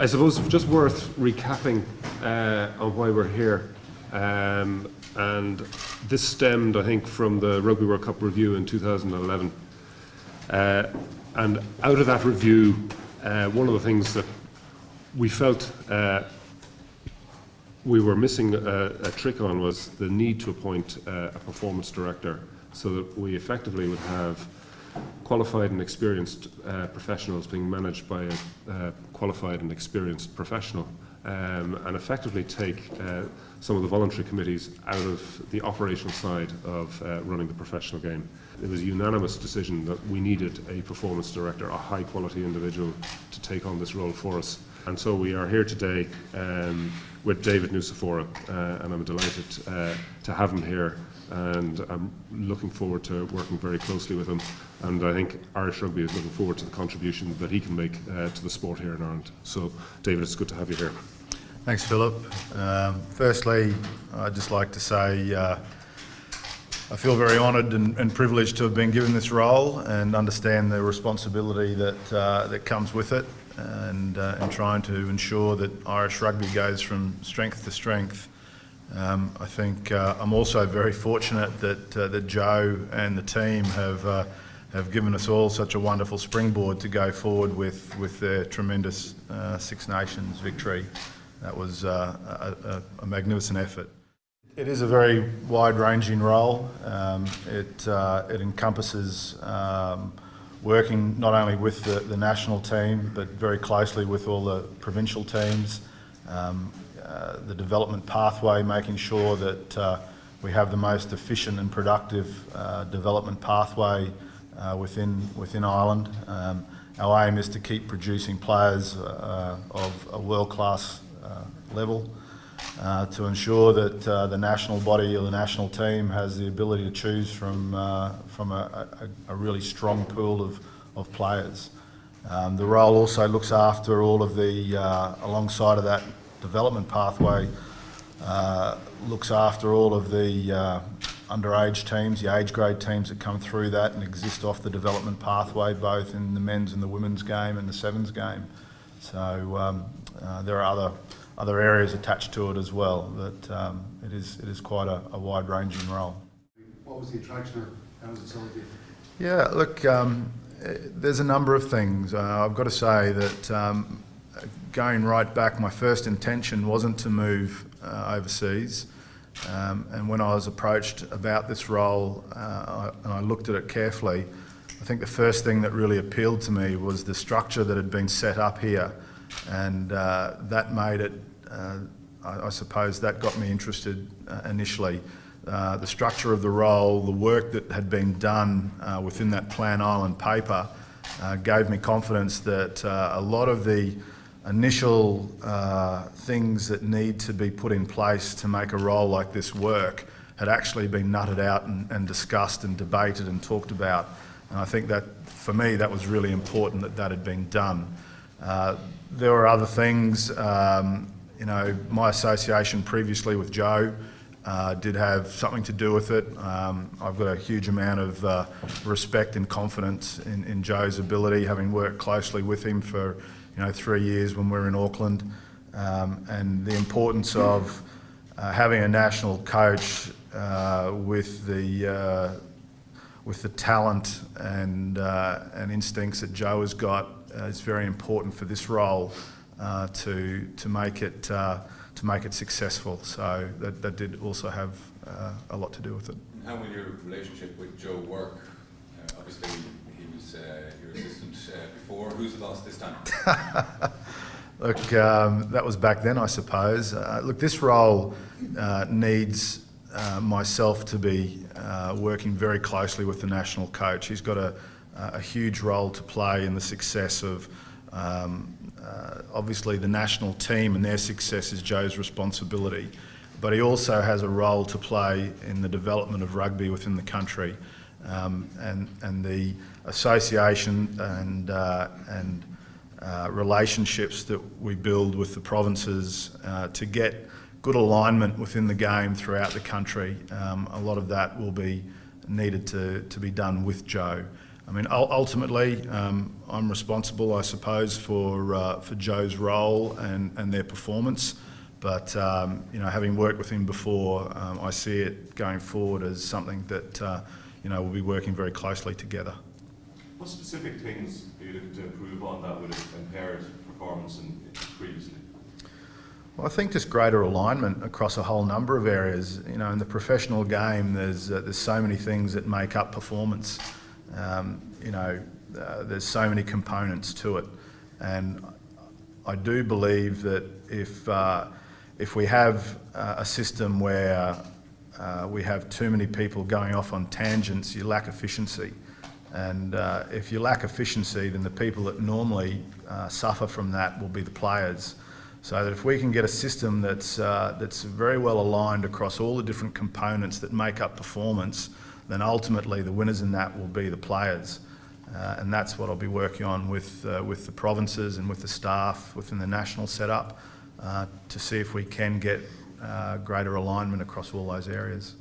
I suppose just worth recapping on why we're here. And this stemmed, I think, from the Rugby World Cup review in 2011. And out of that review, one of the things that we felt we were missing a trick on was the need to appoint a performance director, so that we effectively would have qualified and experienced professionals being managed by a qualified and experienced professional, and effectively take some of the voluntary committees out of the operational side of running the professional game. It was a unanimous decision that we needed a performance director, a high quality individual, to take on this role for us. And so we are here today with David Nucifora, and I'm delighted to have him here, and I'm looking forward to working very closely with him, and I think Irish Rugby is looking forward to the contribution that he can make to the sport here in Ireland. So David, it's good to have you here. Thanks, Philip. Firstly, I'd just like to say I feel very honoured and privileged to have been given this role, and understand the responsibility that comes with it, and trying to ensure that Irish Rugby goes from strength to strength. I think I'm also very fortunate that Joe and the team have given us all such a wonderful springboard to go forward with their tremendous Six Nations victory. That was a magnificent effort. It is a very wide-ranging role. It encompasses working not only with the national team, but very closely with all the provincial teams, the development pathway, making sure that we have the most efficient and productive development pathway within Ireland. Our aim is to keep producing players of a world-class level, to ensure that the national body or the national team has the ability to choose from a really strong pool of players. The role also looks after all of the, alongside of that development pathway, looks after all of the underage teams, the age grade teams that come through that and exist off the development pathway, both in the men's and the women's game and the sevens game. So there are other areas attached to it as well, but it is quite a wide-ranging role. What was the attraction, or how was it sold to you? Yeah, look, there's a number of things. I've got to say that going right back, my first intention wasn't to move overseas, and when I was approached about this role and I looked at it carefully, I think the first thing that really appealed to me was the structure that had been set up here, and that made it, I suppose that got me interested initially. The structure of the role, the work that had been done within that Plan Island paper gave me confidence that a lot of the initial things that need to be put in place to make a role like this work had actually been nutted out and discussed and debated and talked about. And I think that, for me, that was really important that had been done. There were other things, you know, my association previously with Joe did have something to do with it. I've got a huge amount of respect and confidence in Joe's ability, having worked closely with him for 3 years when we were in Auckland, and the importance of having a national coach with the talent and instincts that Joe has got is very important for this role to make it successful. So that did also have a lot to do with it. How will your relationship with Joe work? Obviously, he was your assistant before. Who's the boss this time? Look, that was back then, I suppose. Look, this role needs myself to be working very closely with the national coach. He's got a huge role to play in the success of obviously the national team, and their success is Joe's responsibility, but he also has a role to play in the development of rugby within the country, and the association and relationships that we build with the provinces to get good alignment within the game throughout the country. A lot of that will be needed to be done with Joe. I mean, ultimately, I'm responsible, I suppose, for Joe's role and their performance. But you know, having worked with him before, I see it going forward as something that you know, we'll be working very closely together. What specific things are you looking to improve on that would have impaired performance previously? Well, I think just greater alignment across a whole number of areas. You know, in the professional game, there's so many things that make up performance. You know, there's so many components to it, and I do believe that if we have a system where we have too many people going off on tangents, you lack efficiency. And if you lack efficiency, then the people that normally suffer from that will be the players. So that if we can get a system that's very well aligned across all the different components that make up performance, then ultimately the winners in that will be the players. And that's what I'll be working on with the provinces and with the staff within the national setup to see if we can get greater alignment across all those areas.